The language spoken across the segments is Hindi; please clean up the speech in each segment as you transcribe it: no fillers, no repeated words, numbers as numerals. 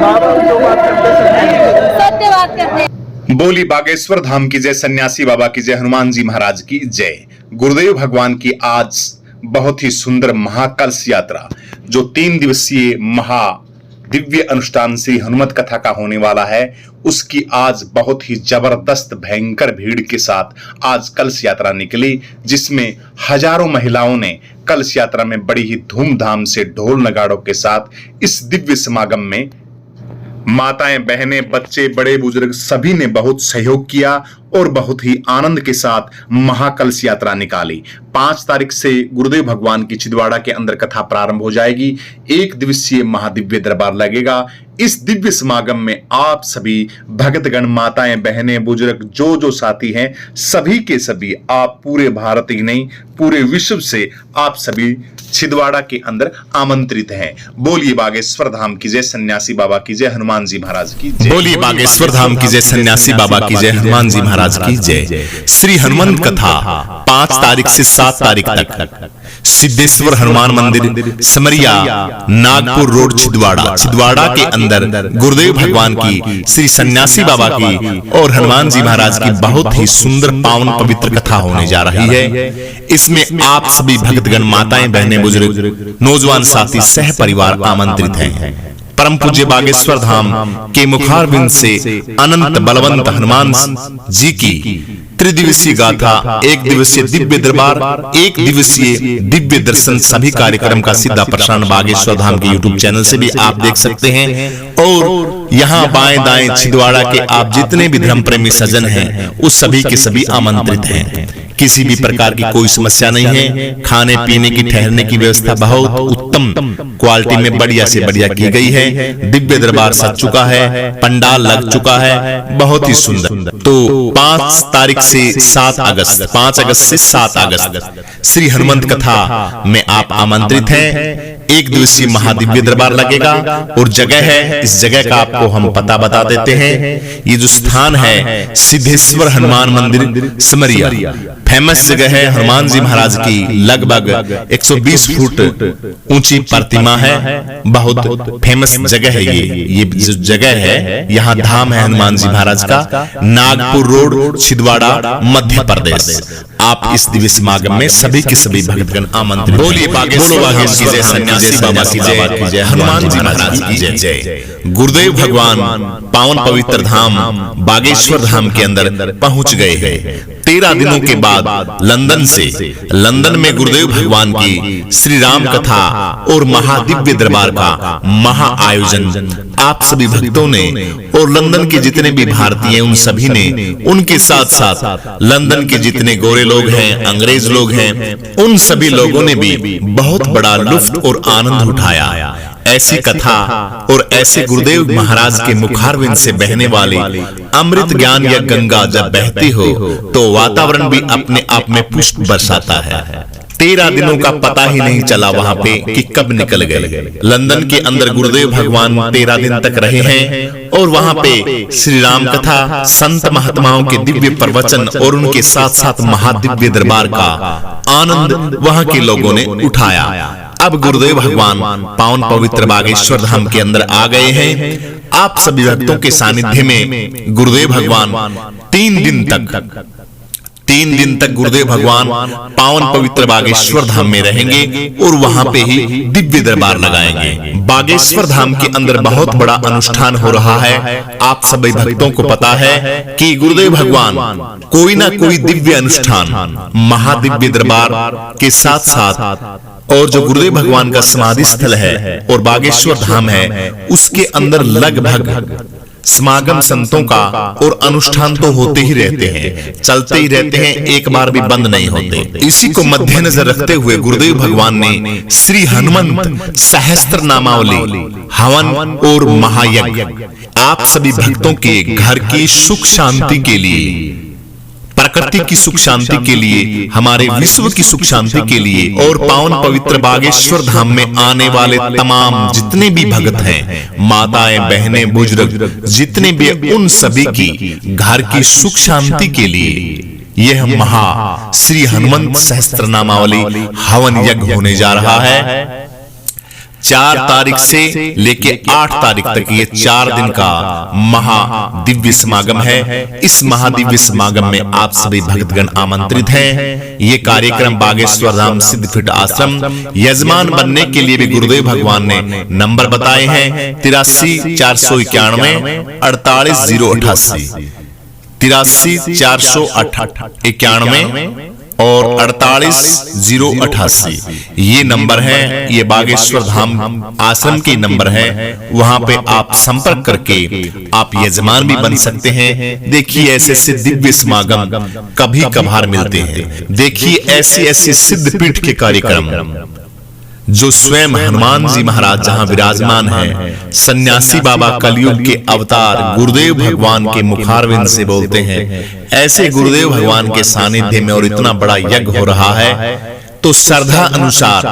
बाबा जो बात करते सत्य बात करते हैं। बोली बागेश्वर धाम की जय, सन्यासी बाबा की जय, हनुमान जी महाराज की जय। गुरुदेव भगवान की आज बहुत ही सुंदर महाकलश यात्रा, जो 3 दिवसीय महा दिव्य अनुष्ठान श्री हनुमत कथा का होने वाला है, उसकी आज बहुत ही जबरदस्त भयंकर भीड़ के साथ आज कलश यात्रा निकली, जिसमें हजारों महिलाओं ने कलश यात्रा में बड़ी ही धूमधाम से ढोल नगाड़ों के साथ इस दिव्य समागम में माताएं, बहनें, बच्चे, बड़े बुजुर्ग सभी ने बहुत सहयोग किया और बहुत ही आनंद के साथ महाकलश यात्रा निकाली। 5 तारीख से गुरुदेव भगवान की छिंदवाड़ा के अंदर कथा प्रारंभ हो जाएगी। 1 दिवसीय महादिव्य दरबार लगेगा। इस दिव्य समागम में आप सभी भक्तगण, माताएं, बहनें, बुजुर्ग, जो साथी हैं, सभी के सभी आप पूरे भारत ही नहीं पूरे विश्व से आप सभी छिंदवाड़ा के अंदर आमंत्रित हैं। बोलिए बागेश्वर धाम की जय, सन्यासी बाबा की जय, हनुमान जी महाराज की जय। बोलिए बागेश्वर धाम की जय, सन्यासी बाबा की जय, हनुमान जी महाराज की जय। श्री हनुमंत कथा 5 तारीख से 7 तारीख तक सिद्धेश्वर हनुमान मंदिर, समरिया, नागपुर रोड, छिंदवाड़ा के अंदर गुरुदेव भगवान की, श्री सन्यासी बाबा की और हनुमान जी महाराज की बहुत ही सुंदर पावन पवित्र कथा होने जा रही है। इसमें आप सभी भक्तगण, माताएं, बहनें, बुजुर्ग, नौजवान साथी सह परिवार आमंत्रित हैं। परम पूज्य बागेश्वर धाम के मुखारबिंद से अनंत बलवंत हनुमान जी की त्रिदिवसीय गाथा, 1 दिवसीय दिव्य दरबार, 1 दिवसीय दिव्य दर्शन, सभी कार्यक्रम का सीधा प्रसारण बागेश्वर धाम के YouTube चैनल से भी आप देख सकते हैं। और यहाँ बाएं दाएं छिंदवाड़ा के आप जितने भी धर्म प्रेमी सज्जन हैं, उस सभी के सभी आमंत्रित हैं। किसी भी प्रकार की कोई समस्या नहीं है। खाने पीने की, ठहरने की व्यवस्था बहुत उत्तम क्वालिटी में बढ़िया से बढ़िया की गई है। दिव्य दरबार सज चुका है, पंडाल लग चुका है, बहुत ही सुंदर। तो 5 तारीख से 7 अगस्त, 5 अगस्त से 7 अगस्त श्री हनुमंत कथा में आप आमंत्रित हैं। 1 दिवसीय महादिव्य दरबार लगेगा और जगह है, इस जगह का आपको हम पता बता देते हैं। ये जो स्थान है सिद्धेश्वर हनुमान मंदिर, समरिया, फेमस जगह है। हनुमान जी महाराज की लगभग 120 फुट ऊंची प्रतिमा है, बहुत फेमस जगह है। ये जो जगह है, यहाँ धाम है हनुमान जी महाराज का, नागपुर रोड, छिंदवाड़ा, मध्य प्रदेश। आप इस दिव्य समागम में सभी के सभी भक्तगण आमंत्रित। बोलिए बागेश्वर धाम की जय, सन्यासी बाबा की जय, हनुमान जी महाराज की जय। गुरुदेव भगवान पावन पवित्र धाम बागेश्वर धाम के अंदर पहुंच गए हैं। 13 दिनों के बाद लंदन में गुरुदेव भगवान की श्री राम कथा और महादिव्य दरबार का महा आयोजन आप सभी भक्तों ने और लंदन के जितने भी भारतीय उन सभी ने, उनके साथ साथ लंदन के जितने गोरे लोग हैं, अंग्रेज लोग हैं, उन सभी लोगों ने भी बहुत बड़ा लुत्फ और आनंद उठाया। ऐसी कथा और ऐसे गुरुदेव महाराज के मुखारविंद से बहने वाली अमृत ज्ञान या गंगा जब बहती हो तो वातावरण भी अपने आप में पुष्प बरसाता है। 13 दिनों का पता ही नहीं चला वहां पे कि कब निकल गए। लंदन के अंदर गुरुदेव भगवान 13 दिन तक रहे हैं और वहां पे श्री राम कथा, संत महात्माओं के दिव्य प्रवचन और उनके साथ साथ महादिव्य दरबार का आनंद वहां के लोगों ने उठाया। अब गुरुदेव भगवान पावन पवित्र बागेश्वर धाम के अंदर आ गए हैं। आप सभी भक्तों के सानिध्य में गुरुदेव भगवान 3 दिन तक गुरुदेव भगवान पावन पवित्र बागेश्वर धाम में रहेंगे और वहां पे ही दिव्य दरबार लगाएंगे। बागेश्वर धाम के अंदर बहुत बड़ा अनुष्ठान हो रहा है। आप सभी भक्तों को पता है कि गुरुदेव भगवान कोई ना कोई दिव्य अनुष्ठान महादिव्य दरबार के साथ साथ, और जो गुरुदेव भगवान का समाधि स्थल है और बागेश्वर धाम है, उसके अंदर लगभग समागम संतों का और अनुष्ठान तो होते ही रहते हैं, चलते ही रहते हैं, एक बार भी बंद नहीं होते। इसी को मद्देनजर रखते हुए गुरुदेव भगवान ने श्री हनुमंत सहस्त्र नामावली, हवन और महायज्ञ आप सभी भक्तों के घर की सुख शांति के लिए, प्रकृति की सुख शांति के लिए, हमारे विश्व की सुख शांति के लिए और पावन पवित्र बागेश्वर धाम में आने वाले तमाम जितने भी भक्त हैं, माताएं, बहनें, बुजुर्ग जितने भी, उन सभी की घर की सुख शांति के लिए यह महा श्री हनुमंत सहस्त्र नामावली हवन यज्ञ होने जा रहा है। 4 तारीख से लेके 8 तारीख तक ये 4 दिन का महादिव्य समागम है। इस महादिव्य समागम में आप सभी भक्तगण आमंत्रित हैं। ये कार्यक्रम बागेश्वर धाम सिद्धपीठ आश्रम यजमान बनने के लिए भी गुरुदेव भगवान ने नंबर बताए हैं 83 491 48088, 83 491 और 48088 ये नंबर है। ये बागेश्वर धाम आश्रम के नंबर है। वहां पे आप संपर्क करके आप यजमान भी बन सकते हैं। देखिए ऐसे ऐसे दिव्य समागम कभी कभार मिलते हैं। देखिए ऐसी ऐसी सिद्धपीठ के कार्यक्रम जो स्वयं हनुमान जी महाराज जहां विराजमान हैं, सन्यासी बाबा कलयुग के अवतार गुरुदेव भगवान के मुखारविंद से बोलते हैं। ऐसे गुरुदेव भगवान के सानिध्य में और इतना बड़ा यज्ञ हो रहा है, तो श्रद्धा अनुसार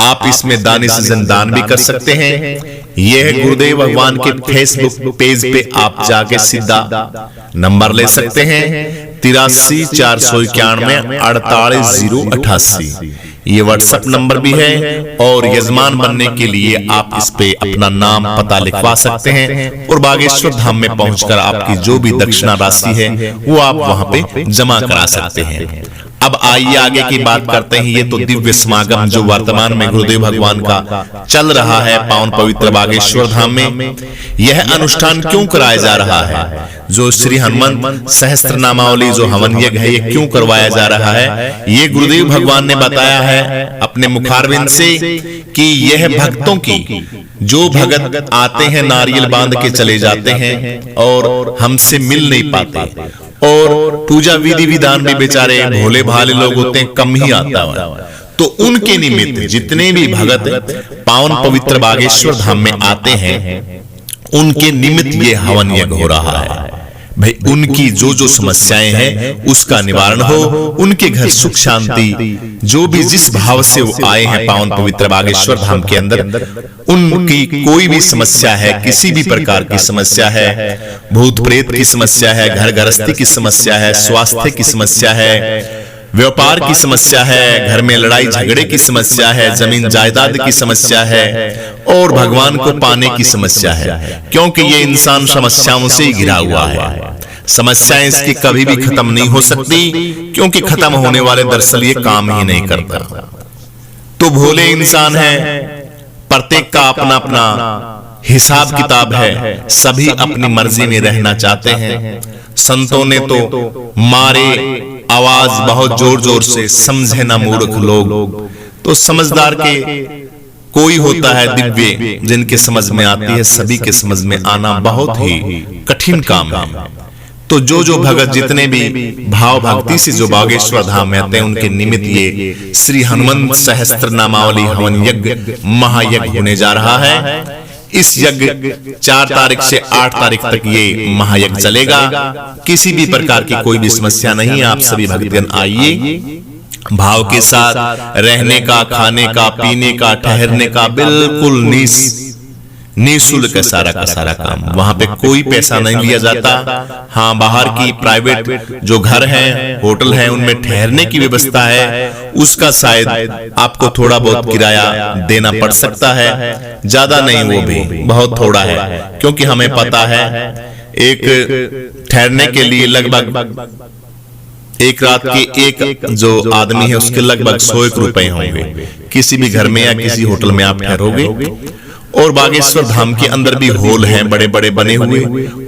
आप इसमें दानी सजन दान भी कर सकते हैं। यह गुरुदेव भगवान के फेसबुक पेज पे आप जाके सीधा नंबर ले सकते हैं 83 491 48088। ये व्हाट्सएप नंबर भी है और यजमान बनने के लिए आप इस पे अपना नाम पता लिखवा सकते हैं और बागेश्वर धाम में पहुंचकर आपकी जो भी दक्षिणा राशि है वो आप वहां पे जमा करा सकते हैं। अब आइए आगे की बात करते हैं। ये तो दिव्य समागम जो वर्तमान में गुरुदेव भगवान का चल रहा है पावन पवित्र बागेश्वर धाम में, यह अनुष्ठान क्यों कराया जा रहा है? जो श्री हनुमंत सहस्त्र नामावली जो हवन यज्ञ है, ये क्यों करवाया जा रहा है? ये गुरुदेव भगवान ने बताया है अपने मुखारविंद से कि यह भक्तों की जो भगत आते हैं नारियल बांध के चले जाते हैं और हमसे मिल नहीं पाते और पूजा विधि विधान भी बेचारे भोले भाले लोग होते हैं, कम ही आता है। तो उनके निमित्त जितने भी भगत पावन पवित्र बागेश्वर धाम में आते हैं उनके निमित्त ये हवन यज्ञ हो रहा है। भाई उनकी जो जो समस्याएं हैं उसका निवारण हो, उनके घर सुख शांति, जो भी जिस भाव से वो आए हैं पावन पवित्र बागेश्वर धाम के अंदर, उनकी कोई भी समस्या है, किसी भी प्रकार की समस्या है, भूत प्रेत की समस्या है, घर गृहस्थी की समस्या है, स्वास्थ्य की समस्या है, व्यापार की समस्या है, घर में लड़ाई झगड़े की समस्या है, जमीन जायदाद की समस्या है और भगवान को पाने की समस्या है, क्योंकि ये इंसान समस्याओं से घिरा हुआ है। समस्याएं इसकी कभी भी खत्म नहीं हो सकती, क्योंकि खत्म होने वाले दरअसल ये काम ही नहीं करता। तो भोले इंसान है, प्रत्येक का अपना अपना हिसाब किताब है, सभी अपनी मर्जी में रहना चाहते हैं। संतों ने तो मारे आवाज बहुत जोर जोर से, समझे ना मूर्ख लोग। तो समझदार के कोई होता है दिव्य जिनके समझ में आती है, सभी के समझ में आना बहुत ही कठिन काम है। तो जो जो भगत जितने भी भाव भक्ति से जो बागेश्वर धाम में आते हैं उनके निमित्त ये श्री हनुमंत सहस्त्र नामावली हवन यज्ञ महायज्ञ होने जा रहा है। इस यज्ञ 4 तारीख से 8 तारीख तक ये महायज्ञ चलेगा। किसी भी प्रकार की कोई भी समस्या नहीं, आप सभी भक्तगण आइए, भाव के साथ रहने का, खाने का, पीने का, ठहरने का बिल्कुल निःशुल्क है सारा का सारा काम। वहां पे कोई पैसा नहीं लिया जाता। हाँ, बाहर की प्राइवेट जो घर हैं, होटल हैं, उनमें ठहरने की व्यवस्था है, उसका शायद आपको थोड़ा बहुत किराया देना पड़ सकता है, ज्यादा नहीं, वो भी बहुत थोड़ा है, क्योंकि हमें पता है एक ठहरने के लिए लगभग एक रात के एक जो आदमी है उसके लगभग 100 रुपए होंगे किसी भी घर में या किसी होटल में आप ठहरोगे। और बागेश्वर धाम के अंदर भी हॉल हैं बड़े बड़े बने हुए,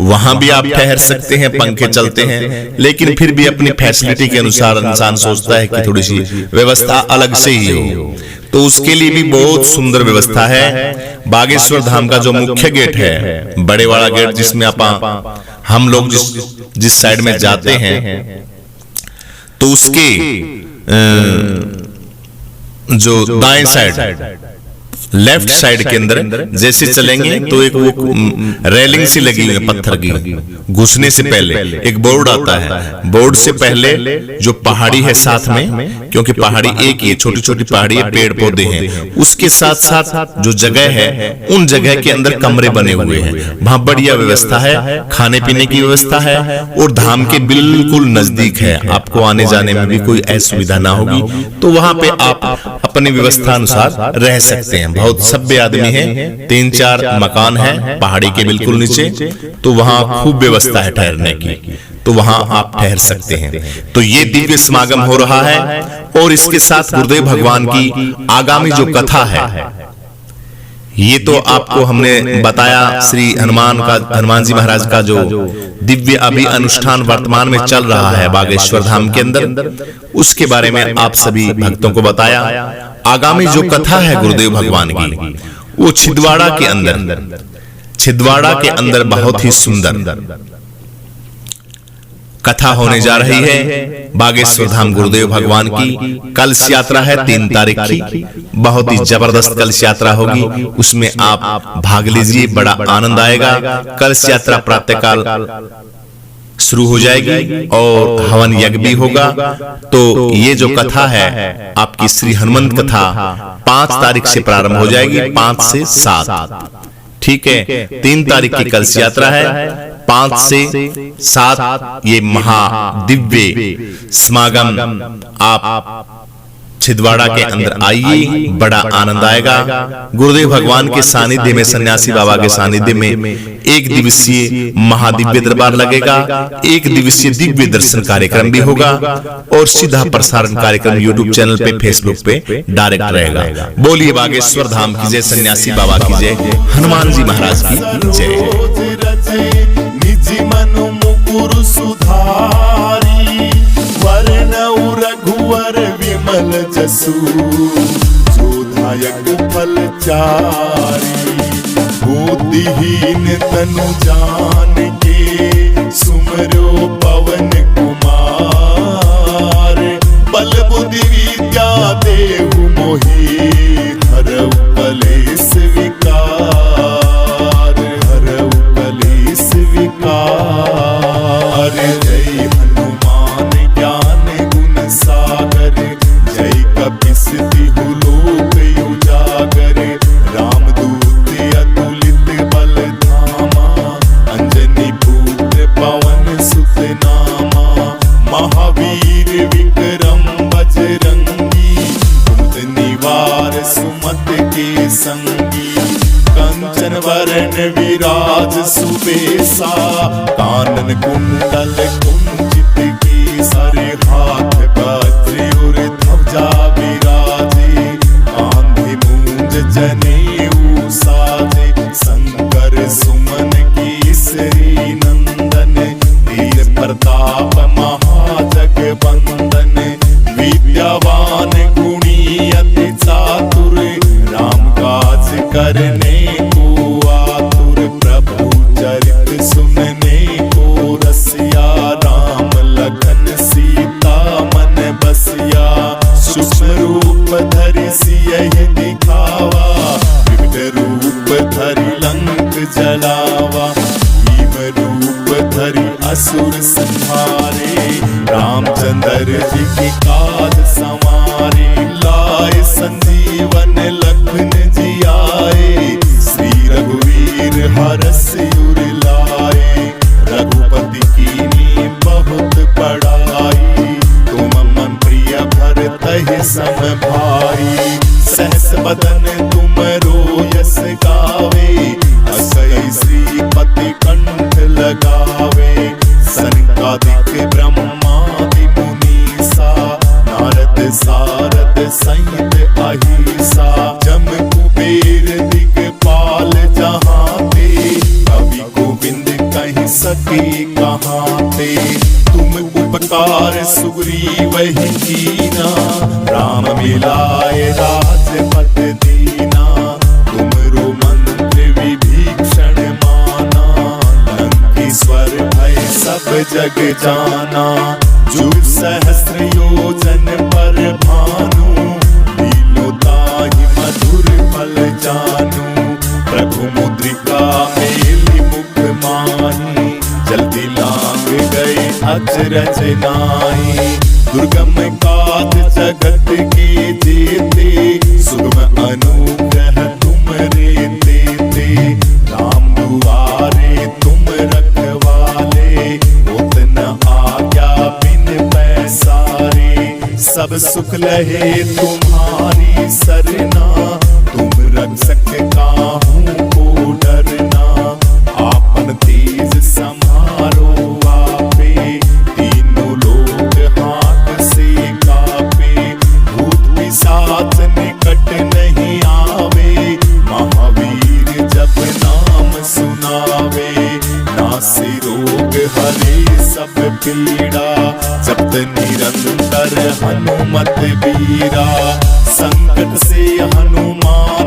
वहां भी आप ठहर सकते हैं, पंखे चलते हैं, लेकिन फिर भी अपनी फैसिलिटी के अनुसार इंसान सोचता है कि थोड़ी सी व्यवस्था अलग से ही हो, तो उसके लिए भी बहुत सुंदर व्यवस्था है। बागेश्वर धाम का जो मुख्य गेट है, बड़े वाला गेट, जिसमें हम लोग जिस साइड में जाते हैं, तो उसके जो दाएं साइड लेफ्ट साइड के अंदर जैसे चलेंगे तो एक वो रेलिंग सी लगी हुई है पत्थर की, घुसने से पहले एक बोर्ड आता है, बोर्ड से पहले जो पहाड़ी है साथ में, क्योंकि पहाड़ी एक ही छोटी छोटी पहाड़ी है, पेड़ पौधे हैं, उसके साथ साथ जो जगह है उन जगह के अंदर कमरे बने हुए हैं, वहां बढ़िया व्यवस्था है, खाने पीने की व्यवस्था है और धाम के बिल्कुल नजदीक है, आपको आने जाने में भी कोई असुविधा ना होगी। तो वहां पे आप अपनी व्यवस्था अनुसार रह सकते हैं। बहुत सभ्य आदमी है, 3-4 मकान है पहाड़ी के बिल्कुल नीचे, तो वहां खूब व्यवस्था है ठहरने की, तो वहां आप ठहर सकते हैं। तो ये दिव्य समागम हो रहा है और इसके साथ गुरुदेव भगवान की आगामी जो कथा है, ये तो आपको हमने बताया श्री हनुमान जी महाराज का जो दिव्य अभी अनुष्ठान वर्तमान में चल रहा है बागेश्वर धाम के अंदर, उसके बारे में आप सभी भक्तों को बताया। आगामी जो कथा है गुरुदेव भगवान की, वो छिंदवाड़ा के अंदर बहुत ही सुंदर कथा होने जा रही है। बागेश्वर धाम गुरुदेव भगवान की कलश यात्रा है 3 तारीख की, बहुत ही जबरदस्त कलश यात्रा होगी, उसमें आप भाग लीजिए, बड़ा आनंद आएगा। कलश यात्रा प्रातःकाल शुरू हो जाएगी और हवन यज्ञ भी होगा। तो ये जो कथा है आपकी श्री हनुमंत कथा 5 तारीख से प्रारंभ हो जाएगी, 5 से 7, ठीक है। 3 तारीख की कलश यात्रा है, 5 से 7 ये महादिव्य समागम आप छिंदवाड़ा के अंदर आइए, बड़ा आनंद आएगा। गुरुदेव भगवान के सानिध्य में, सन्यासी बाबा के सानिध्य में 1 दिवसीय महादिव्य दरबार लगेगा, 1 दिवसीय दिव्य दर्शन कार्यक्रम भी होगा और सीधा प्रसारण कार्यक्रम यूट्यूब चैनल पे, फेसबुक पे डायरेक्ट रहेगा। बोलिए बागेश्वर धाम की जय, सन्यासी बाबा की जय, हनुमान जी महाराज की जय। निजी मनु मुकुरु सुधारी, वरनउ रघुवर विमल जसु, जोधायक फलचारी। बुद्धिहीन तनु जान के, सुमरो पवन कुमार। बल बुद्धि विद्या देहु मोहि, हरउ कलेश विकार। जय हनुमान ज्ञान गुण सागर, जय कपीस तिहु लोक उजागर। रामदूत अतुलित बल धामा, अंजनी पुत्र पवन सुत नामा। महावीर विक्रम बजरंगी, कुमद निवार सुमत के संगी। कंचन वरण विराज सुबेसा, कानन कुंडल कुंचित केसरी। हाथ वज्र और ध्वजा विराजे, कांधे मूंज जनेऊ साजे। शंकर सुमन केसरी नंदन, वीर प्रताप महाजगवंदन। विद्यावान गुणी अति चातुर, राम काज करने को आतुर। प्रभु चरित सुनने को रसिया, राम लखन सीता मन बसिया। सूक्ष्म रूप धरि सियहि दिखावा, विकट रूप धरि लंक जलावा। भीम रूप धरि असुर संहारे, रामचंद्र जी की काज संवारे। लाए संजीवन लखन जी आए, श्री रघुवीर हरष उर लाए। रघुपति कीन्ही बहुत बड़ाई, तुम मम प्रिय भरतहि सम भाई। सहस बदन तुम रोयस गावे, असै श्रीपति कंठ लगावे। सनकादिक ब्रह्मादि मुनीसा, नारद सारद सहित अहिसा। जम कुबेर दिगपाल जहाँ ते, कवि गोविंद कहि सके कहाँ ते। तुम उपकार सुग्रीव ही कीना, राम मिलाए राजपद दीना। तुमरो मंत्र विभीषण माना, लंकेश्वर भय सब जग जाना। जुग सहस्र योजन पर भानु, लीलो ताहि मधुर फल जानू। प्रभु मुद्रिका मेलि मुख माही, जल्दी लांग गए अचरज नाई। दुर्गम काज जगत के जेते, सुगम अनुग्रह तुमरे तेते। राम दुआरे तुम रखवाले, होत न आज्ञा बिन पैसारे। सब सुख लहे तुम्हारी सरना, तुम रक्ष जपत निरंतर हनुमत वीरा, संकट से हनुमान